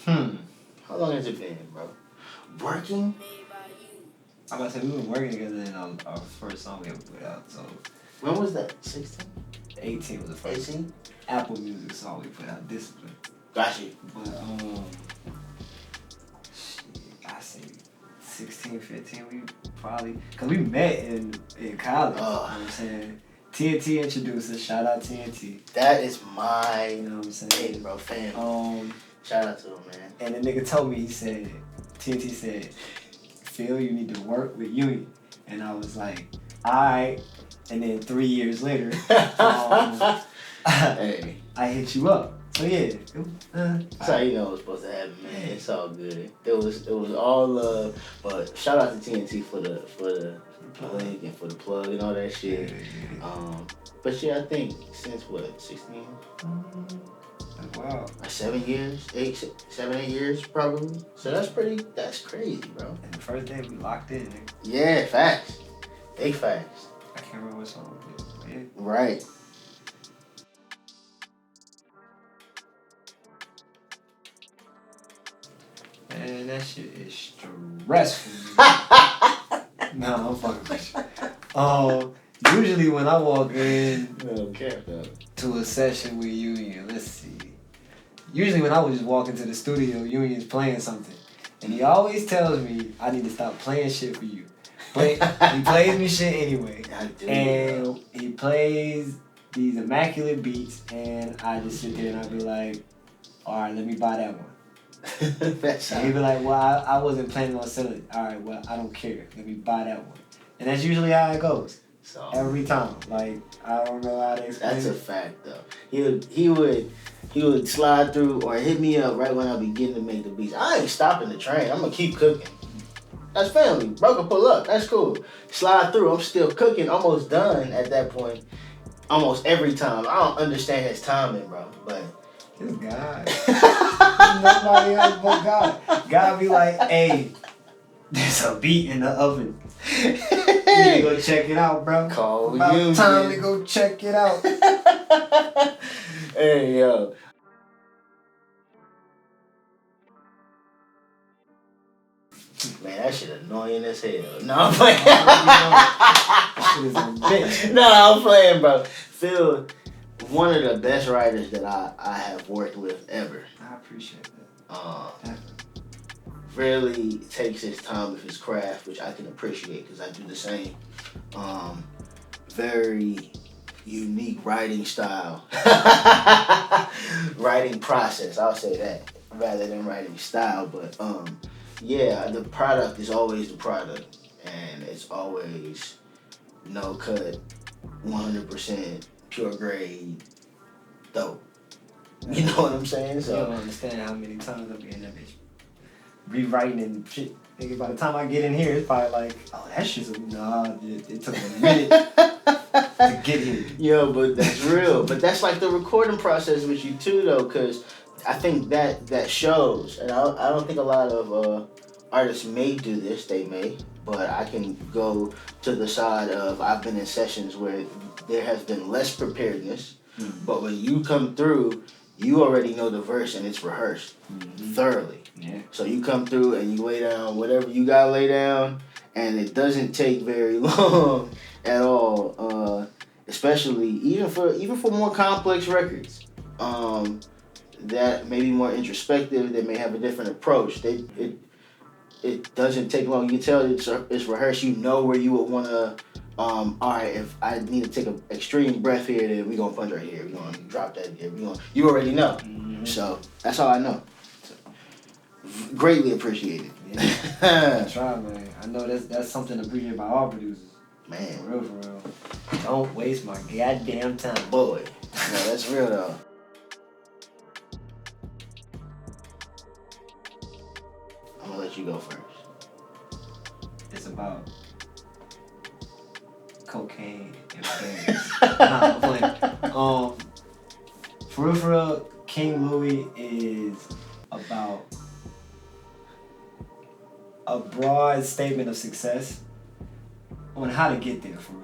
How long has it been, bro? Working? I'm about to say we been working together in our first song we ever put out. So When was that? 16? 18 was the first 18? Apple Music song we put out. Discipline. Got you. But shit, I say 16, 15. We probably cause we met in college. You know what I'm saying? TNT introduced us. Shout out TNT. That is my You know what I'm saying? hey, bro, fam. Shout out to him, man. And the nigga told me, he said, TNT said, Phil, you need to work with Union. And I was like, alright. And then 3 years later, Hey. I hit you up. So yeah. That's how you know it was supposed to happen, man. It's all good. It was all love. But shout out to TNT for the link and for the plug and all that shit. But yeah, I think since what, 16? Wow. 7 years, 7, 8 years probably. So that's crazy, bro. And the first day we locked in, nigga. Yeah, facts. Big facts. I can't remember what song it was. Yeah. Right. Man, that shit is stressful. Nah, I'm fucking with you. Usually when I walk in to a session with Union, let's see. Usually when I would just walk into the studio, Union's playing something. And he always tells me I need to stop playing shit for you. But he plays me shit anyway. And he plays these immaculate beats and I just sit there and I be like, alright, let me buy that one. And he'd be like, well, I wasn't planning on selling it. Alright, well, I don't care. Let me buy that one. And that's usually how it goes. So Every time. Like, I don't know how to explain that's it. a fact though. He would slide through or hit me up right when I begin to make the beats. I ain't stopping the train. I'm gonna keep cooking. That's family. Bro can pull up. That's cool. Slide through. I'm still cooking. Almost done at that point. Almost every time. I don't understand his timing, bro. But This guy. Nobody else but God. God be like, hey, there's a beat in the oven. You need to go check it out, bro. Call About you, time man. to go check it out. Hey, yo. Man, that shit annoying as hell. No, I'm playing. Shit is a bitch. No, I'm playing, bro. Phil, one of the best writers that I have worked with ever. I appreciate that. Definitely. Really takes his time with his craft, which I can appreciate because I do the same. Very unique writing style. Writing process, I'll say that, rather than writing style. But yeah, the product is always the product. And it's always no cut, 100% pure grade, dope. You know what I'm saying? You So don't understand how many times I'll be in that bitch rewriting and shit. Nigga, by the time I get in here, it's probably like, oh, that shit's it took a minute to get here. Yo, but that's real. But that's like the recording process with you too, though, because I think that shows. And I don't think a lot of artists may do this. They may. But I can go to the side of I've been in sessions where there has been less preparedness. Mm-hmm. But when you come through, you already know the verse and it's rehearsed thoroughly. Yeah. So you come through and you lay down whatever you gotta lay down, and it doesn't take very long at all. Especially even for more complex records, that may be more introspective. They may have a different approach. It doesn't take long. You can tell it's rehearsed. You know where you would want to. All right, if I need to take an extreme breath here, then we're gonna punch right here. We're gonna drop that here. You already know. Mm-hmm. So that's all I know. Greatly appreciated. Yeah. I try, man. I know that's something appreciated by all producers. Man. For real. Don't waste my goddamn time. Boy. No, that's real though. I'm gonna let you go first. It's about cocaine and fans. Nah, I'm playing. For real, King Louie is about a broad statement of success on how to get there, for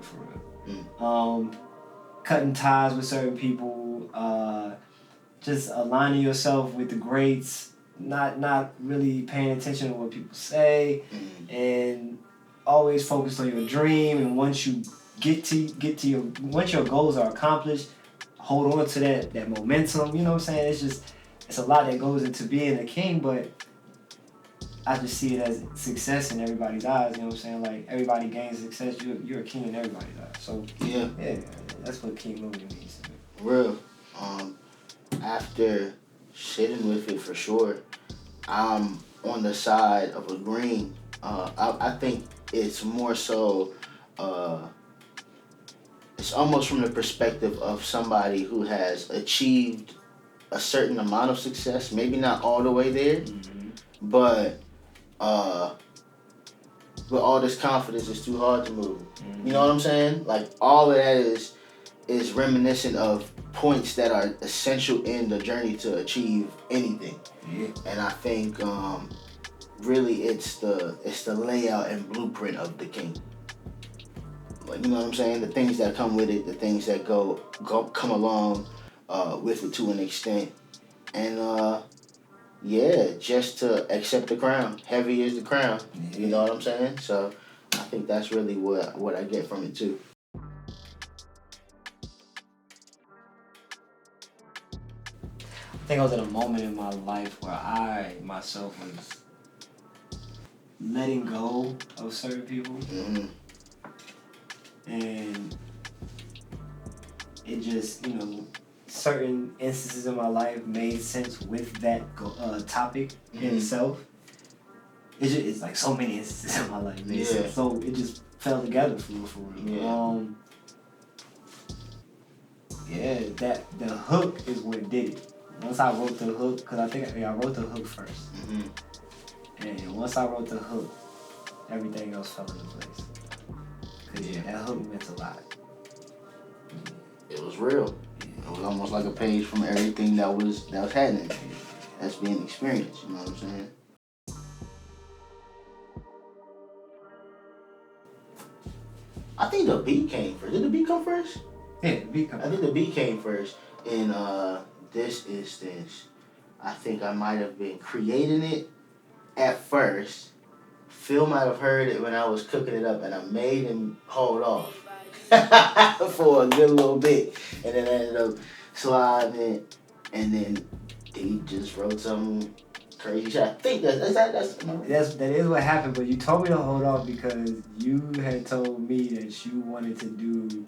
real. Cutting ties with certain people, just aligning yourself with the greats, not really paying attention to what people say, and always focused on your dream. And once you get to your once your goals are accomplished, hold on to that momentum. You know what I'm saying? It's a lot that goes into being a king, but I just see it as success in everybody's eyes. You know what I'm saying? Like, everybody gains success. You're a king in everybody's eyes. So yeah, that's what King Louie means to me. Real. After sitting with it for sure, I'm on the side of agreeing. I think it's more so. It's almost from the perspective of somebody who has achieved a certain amount of success. Maybe not all the way there, but. With all this confidence, it's too hard to move. You know what I'm saying? Like, all of that is reminiscent of points that are essential in the journey to achieve anything. Yeah. And I think really it's the layout and blueprint of the king. Like, you know what I'm saying? The things that come with it, the things that come along with it to an extent, and just to accept the crown. Heavy is the crown. You know what I'm saying? So I think that's really what I get from it too. I think I was at a moment in my life where I myself was letting go of certain people, and it just, certain instances in my life made sense with that topic in itself. It's like so many instances in my life made sense, so it just fell together for real. That the hook is what did it. Once I wrote the hook, because I think I wrote the hook first, and once I wrote the hook, everything else fell into place. Cause that hook meant a lot. It was real. It was almost like a page from everything that was happening, that's being experienced. You know what I'm saying? I think the beat came first. Did the beat come first? Yeah, the beat came first. I think the beat came first. In this instance, I think I might have been creating it at first. Phil might have heard it when I was cooking it up, and I made him hold off for a good little bit, and then I ended up sliding it, and then he just wrote something crazy shit. I think that is what happened. But you told me to hold off because you had told me that you wanted to do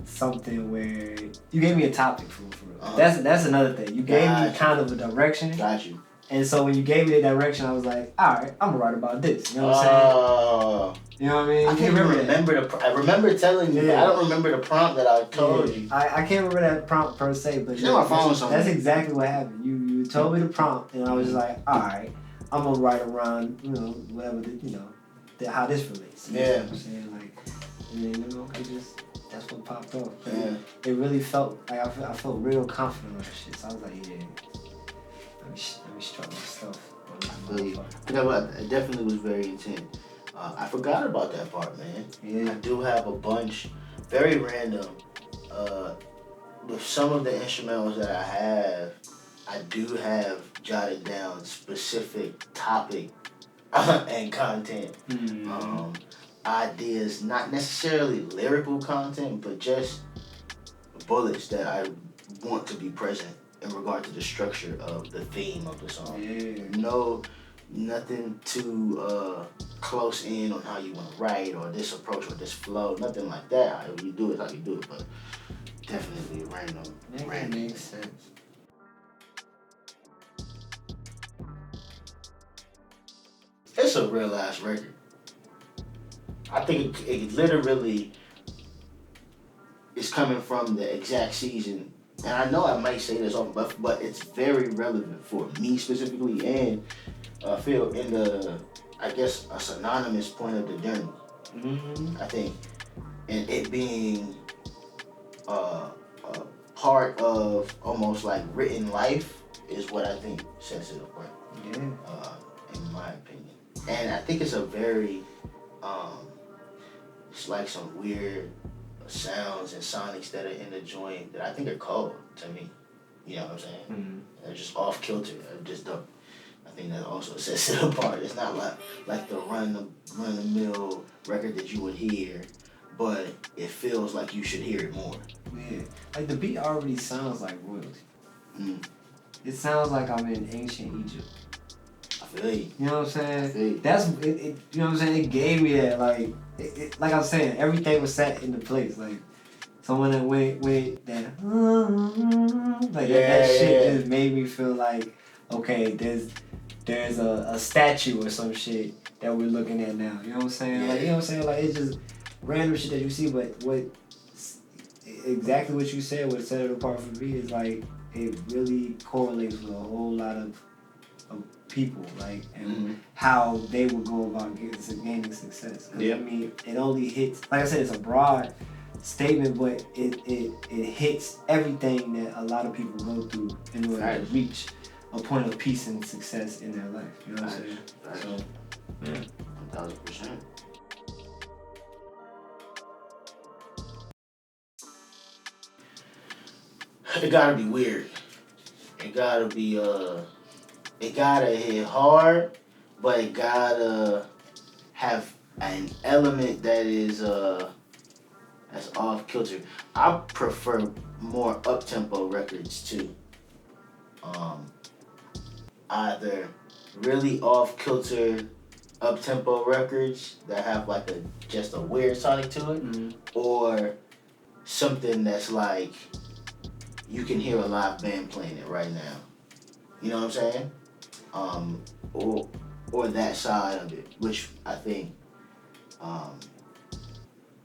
something where you gave me a topic for real. That's another thing. You gave me kind of a direction. Got you. And so when you gave me the direction, I was like, all right, I'm gonna write about this. You know what I'm saying? You know what I mean? I can't remember I remember telling you, but I don't remember the prompt that I told you. I can't remember that prompt per se, but that's exactly what happened. You told me the prompt, and I was just like, all right, I'm gonna write around, whatever, how this relates. You know what I'm saying? Like, and then, that's what popped off. Yeah. It really felt like I felt real confident on that shit. So I was like, let me strut my stuff. It definitely was very intense. I forgot about that part, man. Yeah. I do have a bunch, very random. With some of the instrumentals that I do have jotted down specific topic and content. Ideas, not necessarily lyrical content, but just bullets that I want to be present in regard to the structure of the theme of the song. Yeah. Nothing too close in on how you want to write or this approach or this flow. Nothing like that. How you do it, how you do it, but definitely random. That makes sense. It's a real ass record. I think it literally is coming from the exact season. And I know I might say this often, but it's very relevant for me specifically, and I feel in the, I guess, a synonymous point of the journey. I think, and it being a part of almost like written life is what I think sets it apart. Yeah. In my opinion, and I think it's a very, it's like some weird sounds and sonics that are in the joint that I think are cold to me. You know what I'm saying? They're just off kilter. They're just dope. I think that also sets it apart. It's not like the run the mill record that you would hear, but it feels like you should hear it more. Yeah, like the beat already sounds like royalty. Mm. It sounds like I'm in ancient Egypt. I feel you. You know what I'm saying? I feel you. That's it. You know what I'm saying? It gave me that like I was saying, everything was set into place. Like someone that went that like that shit just made me feel like, okay, there's a statue or some shit that we're looking at now. You know what I'm saying? Yeah. Like, you know what I'm saying? Like, it's just random shit that you see, but exactly what you said, what set it apart for me is like it really correlates with a whole lot of people, like, and how they would go about gaining success. Yeah. I mean, it only hits, like I said, it's a broad statement, but it hits everything that a lot of people go through in order to reach a point of peace and success in their life. You know what I'm saying? So, yeah. 1000%. It gotta be weird. It gotta be it gotta hit hard, but it gotta have an element that is that's off kilter. I prefer more up tempo records too. Either really off kilter up tempo records that have like just a weird sonic to it, or something that's like you can hear a live band playing it right now. You know what I'm saying? Or that side of it, which I think,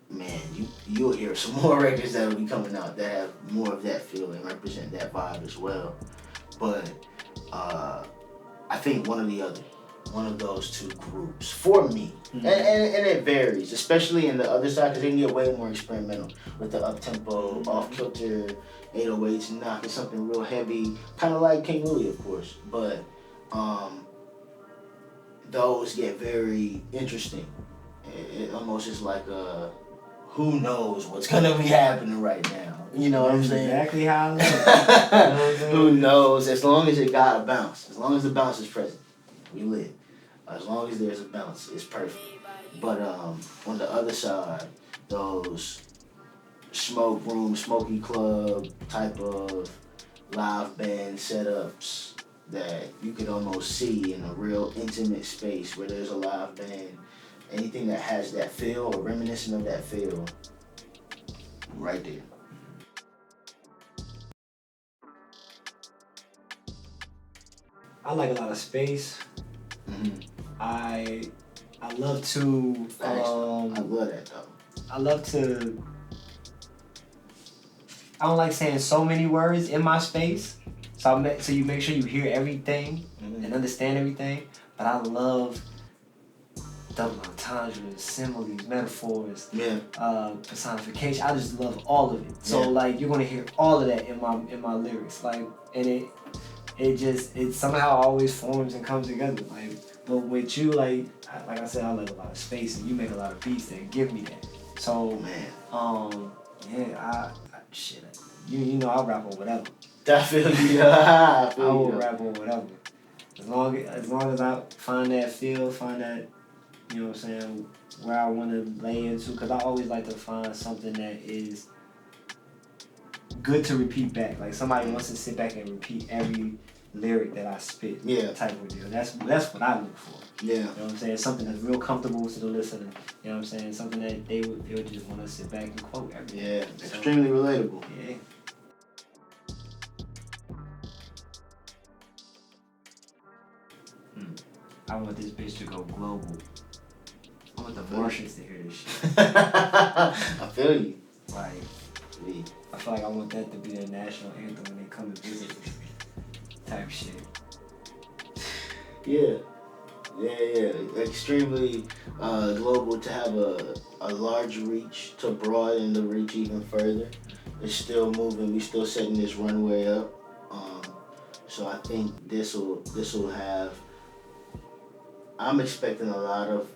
man, you'll hear some more records that will be coming out that have more of that feel and represent that vibe as well. But I think one or the other, one of those two groups for me, and it varies, especially in the other side, because they can get way more experimental with the up tempo, off kilter, 808s, knocking something real heavy, kind of like King Louie, of course. But those get very interesting. It almost is like who knows what's gonna be happening right now. You know what I'm saying? Exactly how I live. Who knows? As long as it got a bounce, as long as the bounce is present, we live. As long as there's a bounce, it's perfect. But on the other side, those smoke room, smoky club type of live band setups that you could almost see in a real intimate space where there's a live band. Anything that has that feel or reminiscent of that feel, right there. I like a lot of space. I love to. I love that though. I love to. I don't like saying so many words in my space, so you make sure you hear everything and understand everything. But I love double entendres, similes, metaphors, personification. I just love all of it. So like you're gonna hear all of that in my lyrics. Like, and it somehow always forms and comes together. Like, but with you, like I said, I love a lot of space, and you make a lot of beats that give me that. So I shit. You know I rap on whatever. I feel you. I will rap on whatever. As long as I find that feel, find that, you know what I'm saying, where I want to lay into, because I always like to find something that is good to repeat back. Like somebody wants to sit back and repeat every lyric that I spit. Type of deal. That's what I look for. Yeah. You know what I'm saying? Something that's real comfortable to the listener. You know what I'm saying? Something that they would just want to sit back and quote every day. Yeah. Extremely relatable. Yeah. I want this bitch to go global. I want the Martians to hear this shit. I feel you. Like, I feel like I want that to be their national anthem when they come to visit us. Type shit. Yeah. Extremely global, to have a large reach, to broaden the reach even further. It's still moving. We still setting this runway up. So I think this will have. I'm expecting a lot of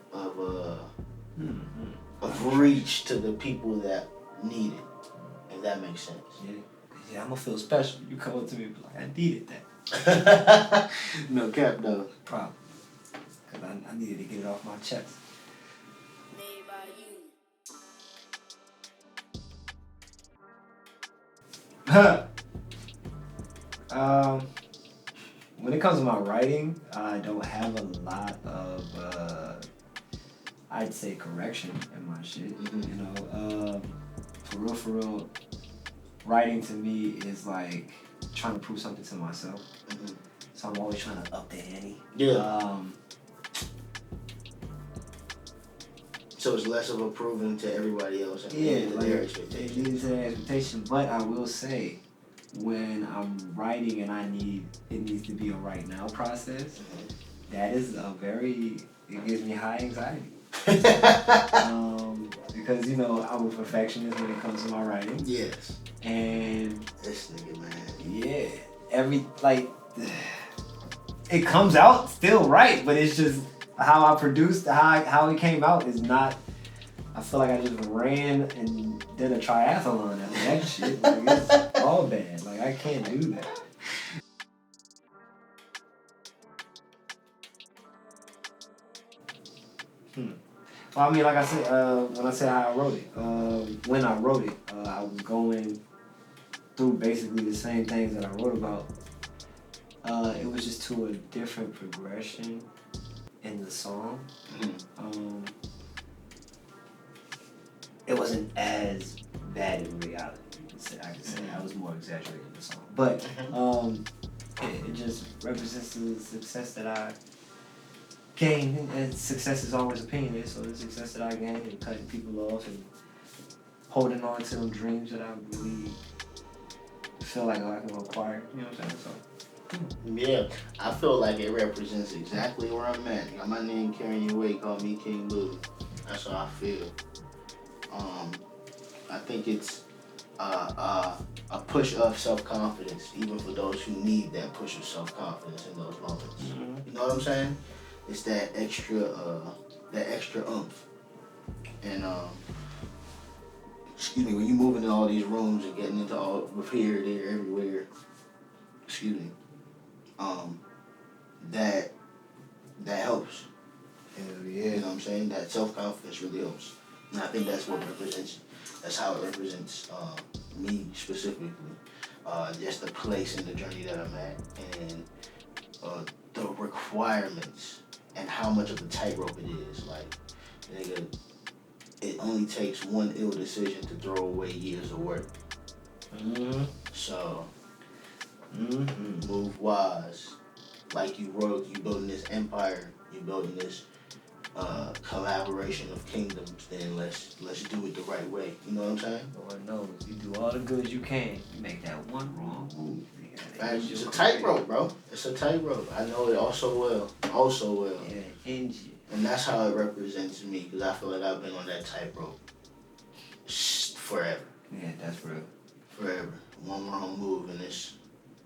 reach to the people that need it, if that makes sense. Yeah, I'm gonna feel special. You come up to me and be like, I needed that. No cap though. Probably. Because I needed to get it off my chest. When it comes to my writing, I don't have a lot of, I'd say, correction in my shit. Mm-hmm. You know, for real, writing to me is like trying to prove something to myself. Mm-hmm. So I'm always trying to up the ante. Yeah. So it's less of a proving to everybody else. Yeah, like their expectations. It leads to their expectation. But I will say, when I'm writing and it needs to be a right now process, Mm-hmm. that is it gives me high anxiety. Because, you know, I'm a perfectionist when it comes to my writing. Yes. And this nigga, man. Yeah. It comes out still right, but it's just how I produced, how it came out is not. I feel like I just ran and did a triathlon after that shit. Like, it's all bad. Like, I can't do that. Well, I mean, like I said, when I said how I wrote it, I was going through basically the same things that I wrote about. It was just to a different progression in the song. Mm-hmm. It wasn't as bad in reality. I could say I was more exaggerating the song, but it just represents the success that I gained, and success is always opinionated. So the success that I gained in cutting people off and holding on to them dreams that I really feel like I can acquire. You know what I'm saying? So. Yeah, I feel like it represents exactly where I'm at. Got my name carrying away, call me King Louie. That's how I feel. I think it's a push of self-confidence, even for those who need that push of self-confidence in those moments. Mm-hmm. You know what I'm saying? It's that extra oomph. And excuse me, when you moving in all these rooms and getting into all with here, there, everywhere. Excuse me. That helps. Hell You yeah. know what I'm saying? That self-confidence really helps. And I think that's what represents, that's how it represents me specifically. Just the place and the journey that I'm at, and the requirements and how much of a tightrope it is. Like, nigga, it only takes one ill decision to throw away years of work. Mm-hmm. So, move wise. Like you building this empire, you building this collaboration of kingdoms, then let's do it the right way. You know what I'm saying? Lord knows, you do all the good you can. You make that one wrong move. It's a tightrope, bro. It's a tightrope. I know it also well. Yeah, ends you. And that's how it represents me, because I feel like I've been on that tightrope forever. Yeah, that's real. Forever. One wrong move and it's,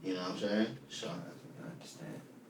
you know what I'm saying? So I understand.